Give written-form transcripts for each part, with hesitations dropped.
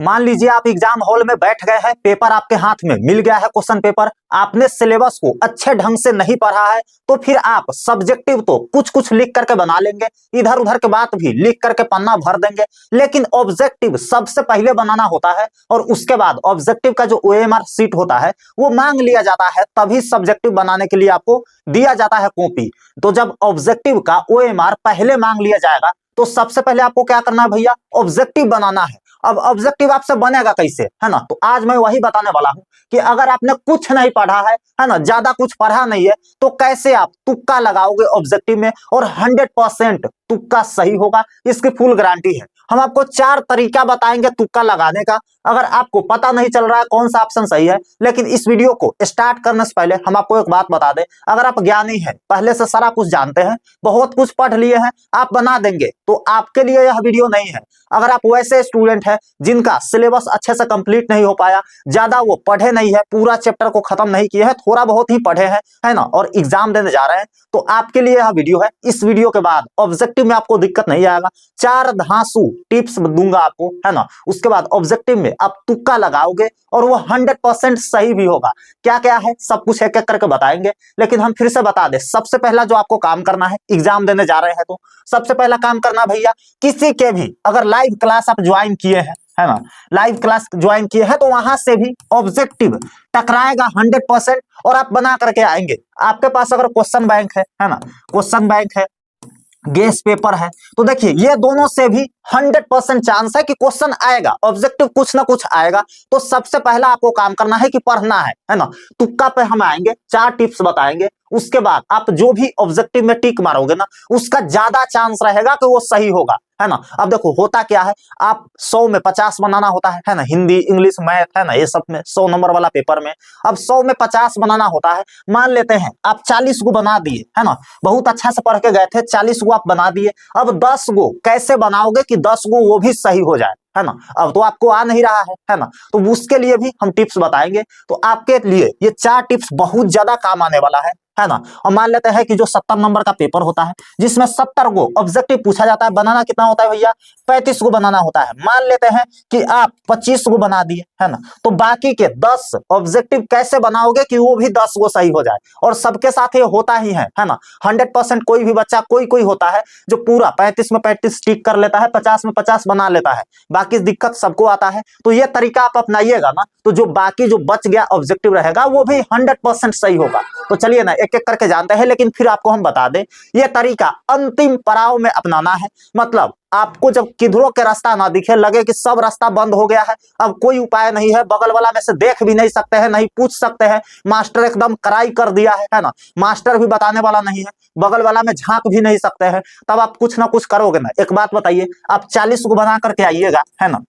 मान लीजिए आप एग्जाम हॉल में बैठ गए हैं, पेपर आपके हाथ में मिल गया है, क्वेश्चन पेपर, आपने सिलेबस को अच्छे ढंग से नहीं पढ़ा है, तो फिर आप सब्जेक्टिव तो कुछ कुछ लिख करके बना लेंगे, इधर उधर के बात भी लिख करके पन्ना भर देंगे, लेकिन ऑब्जेक्टिव सबसे पहले बनाना होता है और उसके बाद ऑब्जेक्टिव का जो ओएमआर सीट होता है वो मांग लिया जाता है, तभी सब्जेक्टिव बनाने के लिए आपको दिया जाता है कॉपी। तो जब ऑब्जेक्टिव का ओएमआर पहले मांग लिया जाएगा तो सबसे पहले आपको क्या करना है भैया, ऑब्जेक्टिव बनाना है। अब ऑब्जेक्टिव आपसे बनेगा कैसे, है ना, तो आज मैं वही बताने वाला हूं कि अगर आपने कुछ नहीं पढ़ा है ना, ज्यादा कुछ पढ़ा नहीं है, तो कैसे आप तुक्का लगाओगे ऑब्जेक्टिव में और 100% तुक्का सही होगा, इसकी फुल गारंटी है। हम आपको 4 तरीका बताएंगे तुक्का लगाने का। अगर आपको पता नहीं चल रहा है कौन सा ऑप्शन सही है, लेकिन इस वीडियो को स्टार्ट करने से पहले हम आपको एक बात बता दें, अगर आप ज्ञानी हैं, पहले से सारा कुछ जानते हैं, बहुत कुछ पढ़ लिए हैं, आप बना देंगे, तो आपके लिए यह वीडियो नहीं है। अगर आप वैसे स्टूडेंट हैं जिनका सिलेबस अच्छे से कंप्लीट नहीं हो पाया, ज्यादा वो पढ़े नहीं है, पूरा चैप्टर को खत्म नहीं किए हैं, थोड़ा बहुत ही पढ़े हैं, है ना, और एग्जाम देने जा रहे हैं, तो आपके लिए यह वीडियो है। इस वीडियो के बाद ऑब्जेक्टिव में आपको दिक्कत नहीं आएगा, 4 धांसू टिप्स दूंगा आपको, है ना, उसके बाद ऑब्जेक्टिव में आप तुक्का लगाओगे और वो 100% सही भी होगा। क्या क्या है सब कुछ एक एक करके बताएंगे, लेकिन हम फिर से बता दें, सबसे पहला जो आपको काम करना है, एग्जाम देने जा रहे हैं तो सबसे पहला काम करना भैया, किसी के भी अगर लाइव क्लास आप ज्वाइन किए हैं, है ना, लाइव क्लास ज्वाइन किए हैं, तो वहां से भी ऑब्जेक्टिव टकराएगा 100% और आप बना करके आएंगे। आपके पास अगर क्वेश्चन बैंक है ना, क्वेश्चन बैंक है, गेस पेपर है, तो देखिए ये दोनों से भी 100% चांस है कि क्वेश्चन आएगा, ऑब्जेक्टिव कुछ ना कुछ आएगा। तो सबसे पहला आपको काम करना है कि पढ़ना है ना, तुक्का पे हम आएंगे, 4 टिप्स बताएंगे, उसके बाद आप जो भी ऑब्जेक्टिव में टिक मारोगे ना, उसका ज्यादा चांस रहेगा कि वो सही होगा, है ना। अब देखो होता क्या है, आप 100 में 50 बनाना होता है ना, हिंदी इंग्लिश मैथ, है ना, ये सब में 100 नंबर वाला पेपर में, अब 100 में 50 बनाना होता है। मान लेते हैं आप 40 को बना दिए, है ना, बहुत अच्छा से पढ़ के गए थे, 40 को आप बना दिए, अब 10 को कैसे बनाओगे कि 10 को वो भी सही हो जाए, है ना। अब तो आपको आ नहीं रहा है ना, तो उसके लिए भी हम टिप्स बताएंगे। तो आपके लिए ये 4 टिप्स बहुत ज्यादा काम आने वाला है ना। और मान लेते हैं कि जो 70 नंबर का पेपर होता है, जिसमें 70 को ऑब्जेक्टिव पूछा जाता है, बनाना कितना होता है भैया, 35 को बनाना होता है। मान लेते हैं कि आप 25 को बना दिए, है ना, तो बाकी के 10 ऑब्जेक्टिव कैसे बनाओगे कि वो भी 10 को सही हो जाए। और सबके साथ ये होता ही है ना, 100% कोई भी बच्चा कोई कोई होता है जो पूरा 35 में 35 टिक कर लेता है, 50 में 50 बना लेता है, बाकी दिक्कत सबको आता है। तो ये तरीका आप अपनाइएगा ना, तो जो बाकी जो बच गया ऑब्जेक्टिव रहेगा वो भी 100% सही होगा। तो चलिए ना एक एक करके जानते हैं, लेकिन फिर आपको हम बता दें, ये तरीका अंतिम पड़ाव में अपनाना है। मतलब आपको जब किधरों के रास्ता ना दिखे, लगे कि सब रास्ता बंद हो गया है, अब कोई उपाय नहीं है, बगल वाला में से देख भी नहीं सकते हैं, नहीं पूछ सकते हैं, मास्टर एकदम कराई कर दिया है ना, मास्टर भी बताने वाला नहीं है, बगल वाला में झांक भी नहीं सकते हैं, तब आप कुछ ना कुछ करोगे ना। एक बात बताइए, आप 40 को बना करके आइएगा, है ना,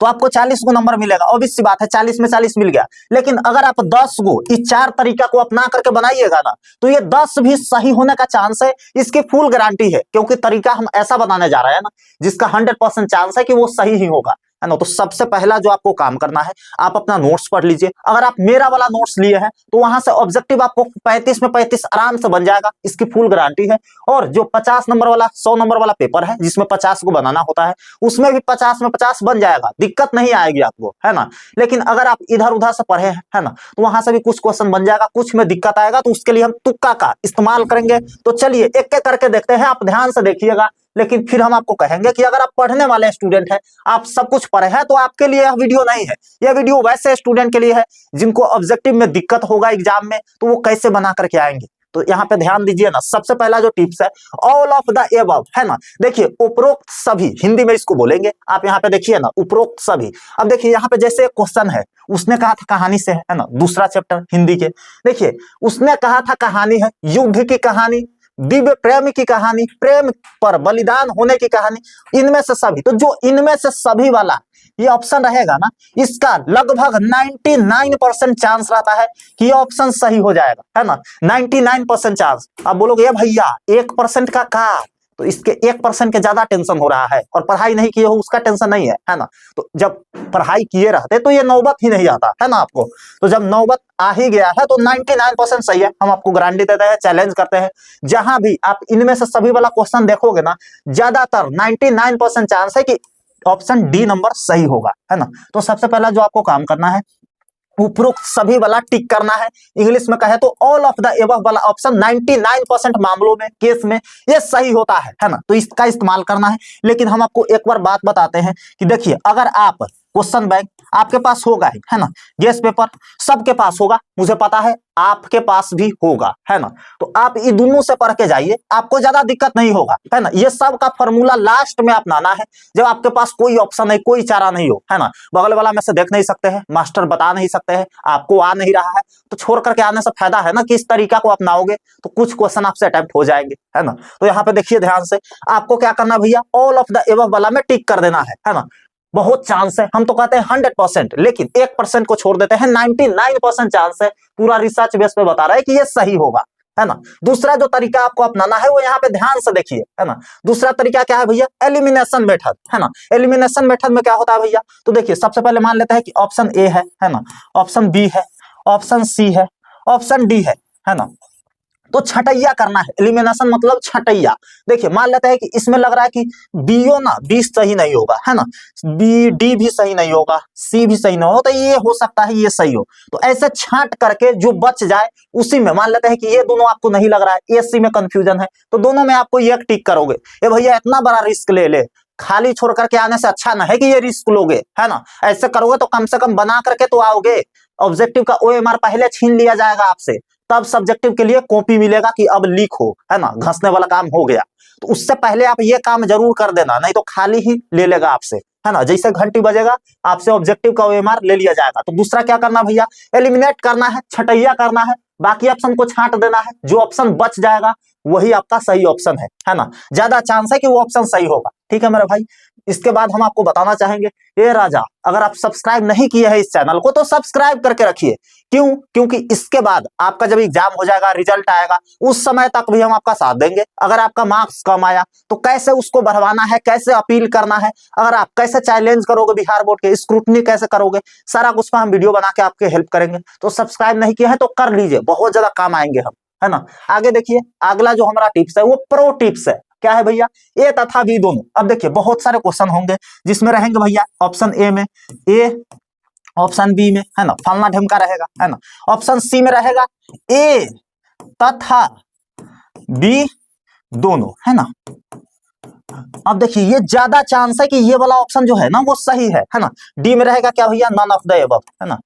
तो आपको 40 को नंबर मिलेगा, ऑब्वियस सी बात है, 40 में 40 मिल गया। लेकिन अगर आप 10 को इस 4 तरीका को अपना करके बनाइएगा ना, तो ये 10 भी सही होने का चांस है, इसकी फुल गारंटी है, क्योंकि तरीका हम ऐसा बनाने जा रहे हैं ना जिसका 100% चांस है कि वो सही ही होगा, है ना। तो सबसे पहला जो आपको काम करना है, आप अपना नोट्स पढ़ लीजिए। अगर आप मेरा वाला नोट्स लिए हैं तो वहां से ऑब्जेक्टिव आपको 35 में 35 आराम से बन जाएगा, इसकी फुल गारंटी है। और जो 50 नंबर वाला 100 नंबर वाला पेपर है, जिसमें 50 को बनाना होता है, उसमें भी 50 में 50 बन जाएगा, दिक्कत नहीं आएगी आपको, है ना। लेकिन अगर आप इधर उधर से पढ़े हैं, है ना, तो वहां से भी कुछ क्वेश्चन बन जाएगा, कुछ में दिक्कत आएगा, तो उसके लिए हम तुक्का का इस्तेमाल करेंगे। तो चलिए एक एक करके देखते हैं, आप ध्यान से देखिएगा, लेकिन फिर हम आपको कहेंगे कि अगर आप पढ़ने वाले स्टूडेंट हैं, आप सब कुछ पढ़े हैं, तो आपके लिए यह वीडियो नहीं है। यह वीडियो वैसे स्टूडेंट के लिए है जिनको ऑब्जेक्टिव में दिक्कत होगा एग्जाम में, तो वो कैसे बना करके आएंगे। तो यहाँ पे ध्यान दीजिए ना, सबसे पहला जो टिप्स है, ऑल ऑफ द एबव, है ना। देखिए उपरोक्त सभी, हिंदी में इसको बोलेंगे, आप यहाँ पे देखिए ना, उपरोक्त सभी। अब देखिए यहाँ पे जैसे एक क्वेश्चन है, उसने कहा था कहानी से, है ना, दूसरा चैप्टर हिंदी के, देखिए उसने कहा था कहानी है, युद्ध की कहानी, दिव्य प्रेम की कहानी, प्रेम पर बलिदान होने की कहानी, इनमें से सभी। तो जो इनमें से सभी वाला ये ऑप्शन रहेगा ना, इसका लगभग 99% चांस रहता है कि ये ऑप्शन सही हो जाएगा, है ना, 99% चांस। अब बोलोगे भैया 1% का तो इसके 1% के ज्यादा टेंशन हो रहा है, और पढ़ाई नहीं किए हो उसका टेंशन नहीं है ना। तो जब पढ़ाई किए रहते तो ये नौबत ही नहीं आता, है ना आपको। तो जब नौबत आ ही गया है तो 99% सही है, हम आपको गारंटी देते हैं, चैलेंज करते हैं। जहां भी आप इनमें से सभी वाला क्वेश्चन देखोगे ना, ज्यादातर 99% चांस है कि ऑप्शन डी नंबर सही होगा, है ना। तो सबसे पहला जो आपको काम करना है, उपरोक्त सभी वाला टिक करना है। इंग्लिश में कहे तो ऑल ऑफ द एबव वाला ऑप्शन 99% मामलों में, केस में ये सही होता है ना। तो इसका इस्तेमाल करना है। लेकिन हम आपको एक बार बात बताते हैं कि देखिए, अगर आप क्वेश्चन बैंक आपके पास होगा ही, है ना, गेस पेपर सबके पास होगा, मुझे पता है आपके पास भी होगा, है ना। तो आप ये दोनों से पढ़ के जाइए, आपको ज्यादा दिक्कत नहीं होगा, है ना। ये सब का फॉर्मूला लास्ट में अपनाना है, जब आपके पास कोई ऑप्शन नहीं, कोई चारा नहीं हो, है ना। बगल वाला में से देख नहीं सकते हैं, मास्टर बता नहीं सकते हैं, आपको आ नहीं रहा है, तो छोड़ करके आने से फायदा है ना कि इस तरीका को अपनाओगे तो कुछ क्वेश्चन आपसे अटेम्प्ट हो जाएंगे, है ना। तो यहाँ पे देखिए ध्यान से, आपको क्या करना भैया, ऑल ऑफ द एबव वाला में टिक कर देना है ना। बहुत चांस है, हम तो कहते हैं 100%, लेकिन 1% को छोड़ देते हैं, 99% चांस है, पूरा रिसर्च बेस पे बता रहा है कि ये सही होगा, है ना। दूसरा जो तरीका आपको अपनाना है वो यहाँ पे ध्यान से देखिए, है ना। दूसरा तरीका क्या है भैया, एलिमिनेशन मेथड, है ना। एलिमिनेशन मेथड में क्या होता है भैया, तो देखिए सबसे पहले मान लेते हैं कि ऑप्शन ए है ना, ऑप्शन बी है, ऑप्शन सी है, ऑप्शन डी है ना। तो छटैया करना है, एलिमिनेशन मतलब छटैया। देखिए मान लेते हैं कि इसमें लग रहा है कि बीओ ना बी सही नहीं होगा, है ना, बी डी भी सही नहीं होगा, सी भी सही नहीं होगा, तो ये हो सकता है ये सही हो। तो ऐसे छांट करके जो बच जाए उसी में, मान लेते हैं कि ये दोनों आपको नहीं लग रहा है, ए सी में कंफ्यूजन है, तो दोनों में आपको एक टिक करोगे। ये भैया इतना बड़ा रिस्क ले ले, खाली छोड़ करके आने से अच्छा ना है कि ये रिस्क लोगे, है ना। ऐसे करोगे तो कम से कम बना करके तो आओगे। ऑब्जेक्टिव का ओएमआर पहले छीन लिया जाएगा आपसे, तब सब्जेक्टिव के लिए कॉपी मिलेगा कि अब लीक हो, है ना, घसने वाला काम हो गया। तो उससे पहले आप ये काम जरूर कर देना, नहीं तो खाली ही ले लेगा आपसे, है ना। जैसे घंटी बजेगा आपसे ऑब्जेक्टिव का ओएमआर ले लिया जाएगा। तो दूसरा क्या करना भैया, एलिमिनेट करना है, छटैया करना है, बाकी ऑप्शन को छांट देना है, जो ऑप्शन बच जाएगा वही आपका सही ऑप्शन है ना। ज्यादा चांस है कि वो ऑप्शन सही होगा, ठीक है मेरे भाई। इसके बाद हम आपको बताना चाहेंगे, ये राजा अगर आप सब्सक्राइब नहीं किए हैं इस चैनल को तो सब्सक्राइब करके रखिए। क्यों? क्योंकि इसके बाद आपका जब एग्जाम हो जाएगा, रिजल्ट आएगा, उस समय तक भी हम आपका साथ देंगे। अगर आपका मार्क्स कम आया तो कैसे उसको बढ़वाना है, कैसे अपील करना है, अगर आप कैसे चैलेंज करोगे बिहार बोर्ड के, स्क्रूटनी कैसे करोगे, सारा कुछ पर हम वीडियो बना के आपके हेल्प करेंगे। तो सब्सक्राइब नहीं किया है तो कर लीजिए, बहुत ज्यादा काम आएंगे हम, है ना। आगे देखिए, अगला जो हमारा टिप्स है वो प्रो टिप्स है। क्या है भैया, ए तथा बी दोनों। अब देखिए बहुत सारे क्वेश्चन होंगे जिसमें रहेंगे भैया ऑप्शन ए में ए, ऑप्शन बी में, है ना, फलना ढिमका रहेगा, है ना, ऑप्शन सी में रहेगा ए तथा बी दोनों, है ना। अब देखिए ये ज्यादा चांस है कि ये वाला ऑप्शन जो है ना वो सही है ना। डी में रहेगा क्या भैया, नन ऑफ द एबव, है ना,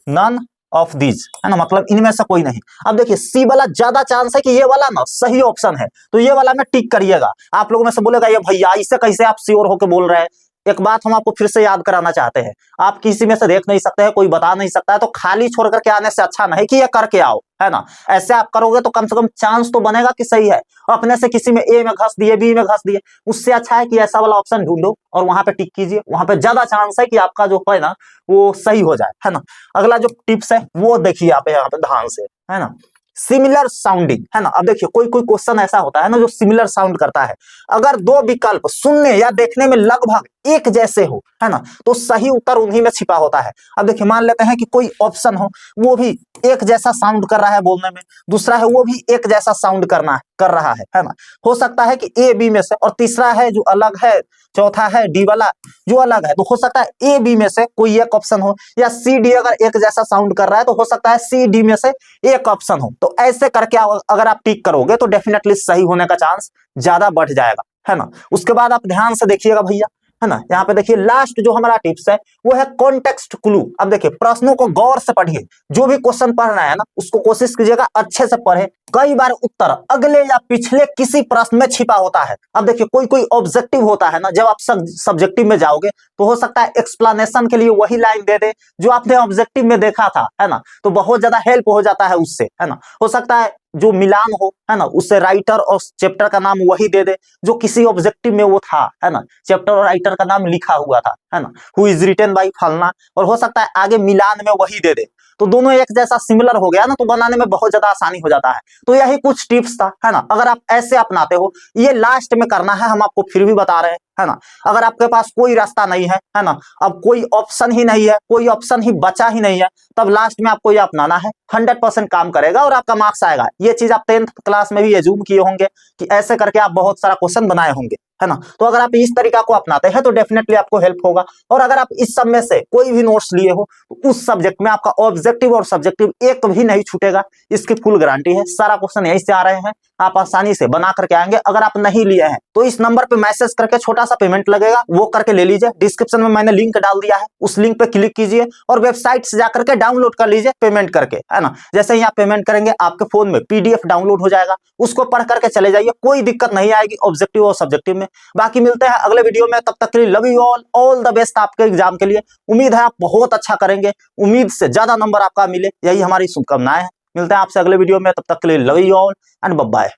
नन ऑफ दीज, है ना, मतलब इनमें से कोई नहीं। अब देखिए सी वाला ज्यादा चांस है कि ये वाला ना सही ऑप्शन है, तो ये वाला में टिक करिएगा। आप लोगों में से बोलेगा ये भैया इससे कैसे आप श्योर होकर बोल रहे हैं। एक बात हम आपको फिर से याद कराना चाहते हैं, आप किसी में से देख नहीं सकते हैं, कोई बता नहीं सकता है, तो खाली छोड़ करके आने से अच्छा नहीं कि ये करके आओ, है ना। ऐसे आप करोगे तो कम से कम चांस तो बनेगा कि सही है। अपने से किसी में ए में घस दिए, बी में घस दिए, उससे अच्छा है कि ऐसा वाला ऑप्शन ढूंढो और वहां पे टिक कीजिए, वहां पे ज्यादा चांस है कि आपका जो है ना वो सही हो जाए, है ना। अगला जो टिप्स है वो देखिए आप यहाँ पे ध्यान से, है ना, सिमिलर साउंडिंग, है ना। अब देखिए कोई कोई क्वेश्चन ऐसा होता है ना जो सिमिलर साउंड करता है, अगर दो विकल्प सुनने या देखने में लगभग एक जैसे हो, है ना, तो सही उत्तर उन्हीं में छिपा होता है। अब देखिए मान लेते हैं कि कोई ऑप्शन हो वो भी एक जैसा साउंड कर रहा है बोलने में, दूसरा है वो भी एक जैसा साउंड कर रहा है ना। हो सकता है कि ए बी में से, और तीसरा है जो अलग है, चौथा है डी वाला जो अलग है, तो हो सकता है ए बी में से कोई एक ऑप्शन हो, या सी डी अगर एक जैसा साउंड कर रहा है तो हो सकता है सी डी में से एक ऑप्शन हो। तो ऐसे करके अगर आप टिक करोगे तो डेफिनेटली सही होने का चांस ज्यादा बढ़ जाएगा, है ना। उसके बाद आप ध्यान से देखिएगा भैया, है ना, यहाँ पे देखिए लास्ट जो हमारा टिप्स है वो है कॉन्टेक्स्ट क्लू। अब देखिए प्रश्नों को गौर से पढ़िए, जो भी क्वेश्चन पढ़ रहे हैं ना उसको कोशिश कीजिएगा अच्छे से पढ़े। कई बार उत्तर अगले या पिछले किसी प्रश्न में छिपा होता है। अब देखिए कोई कोई ऑब्जेक्टिव होता है ना, जब आप सब्जेक्टिव में जाओगे तो हो सकता है एक्सप्लेनेशन के लिए वही लाइन दे दे जो आपने ऑब्जेक्टिव में देखा था, है ना, तो बहुत ज्यादा हेल्प हो जाता है उससे, है ना। हो सकता है जो मिलान हो, है ना, उससे राइटर और चैप्टर का नाम वही दे दे जो किसी ऑब्जेक्टिव में वो था, है ना, चैप्टर और राइटर का नाम लिखा हुआ था, है ना, हु इज रिटन बाय फलना, और हो सकता है आगे मिलान में वही दे दे, तो दोनों एक जैसा सिमिलर हो गया ना, तो बनाने में बहुत ज्यादा आसानी हो जाता है। तो यही कुछ टिप्स था, है ना। अगर आप ऐसे अपनाते हो, ये लास्ट में करना है, हम आपको फिर भी बता रहे हैं, है ना। अगर आपके पास कोई रास्ता नहीं है ना, अब कोई ऑप्शन ही नहीं है, कोई ऑप्शन ही बचा ही नहीं है, तब लास्ट में आपको ये अपनाना है, 100% काम करेगा और आपका मार्क्स आएगा। ये चीज आप 10th क्लास में भी एज्यूम किए होंगे कि ऐसे करके आप बहुत सारा क्वेश्चन बनाए होंगे, है ना। तो अगर आप इस तरीका को अपनाते हैं तो डेफिनेटली आपको हेल्प होगा। और अगर आप इस सब में से कोई भी नोट्स लिए हो तो उस सब्जेक्ट में आपका ऑब्जेक्टिव और सब्जेक्टिव एक भी नहीं छूटेगा, इसकी फुल गारंटी है। सारा क्वेश्चन यहीं से आ रहे हैं, आप आसानी से बना करके आएंगे। अगर आप नहीं लिए हैं तो इस नंबर पे मैसेज करके छोटा सा पेमेंट लगेगा, वो करके ले लीजिए। डिस्क्रिप्शन में मैंने लिंक डाल दिया है, उस लिंक पे क्लिक कीजिए और वेबसाइट से जाकर के डाउनलोड कर लीजिए पेमेंट करके, है ना। जैसे ही आप पेमेंट करेंगे आपके फोन में पीडीएफ डाउनलोड हो जाएगा, उसको पढ़ करके चले जाइए, कोई दिक्कत नहीं आएगी ऑब्जेक्टिव और सब्जेक्टिव में। बाकी मिलते हैं अगले वीडियो में, तब तक के लिए love you all the best आपके एग्जाम के लिए। उम्मीद है आप बहुत अच्छा करेंगे, उम्मीद से ज्यादा नंबर आपका मिले, यही हमारी शुभकामनाएं हैं। मिलते हैं आपसे अगले वीडियो में, तब तक के लिए love you all and bye bye.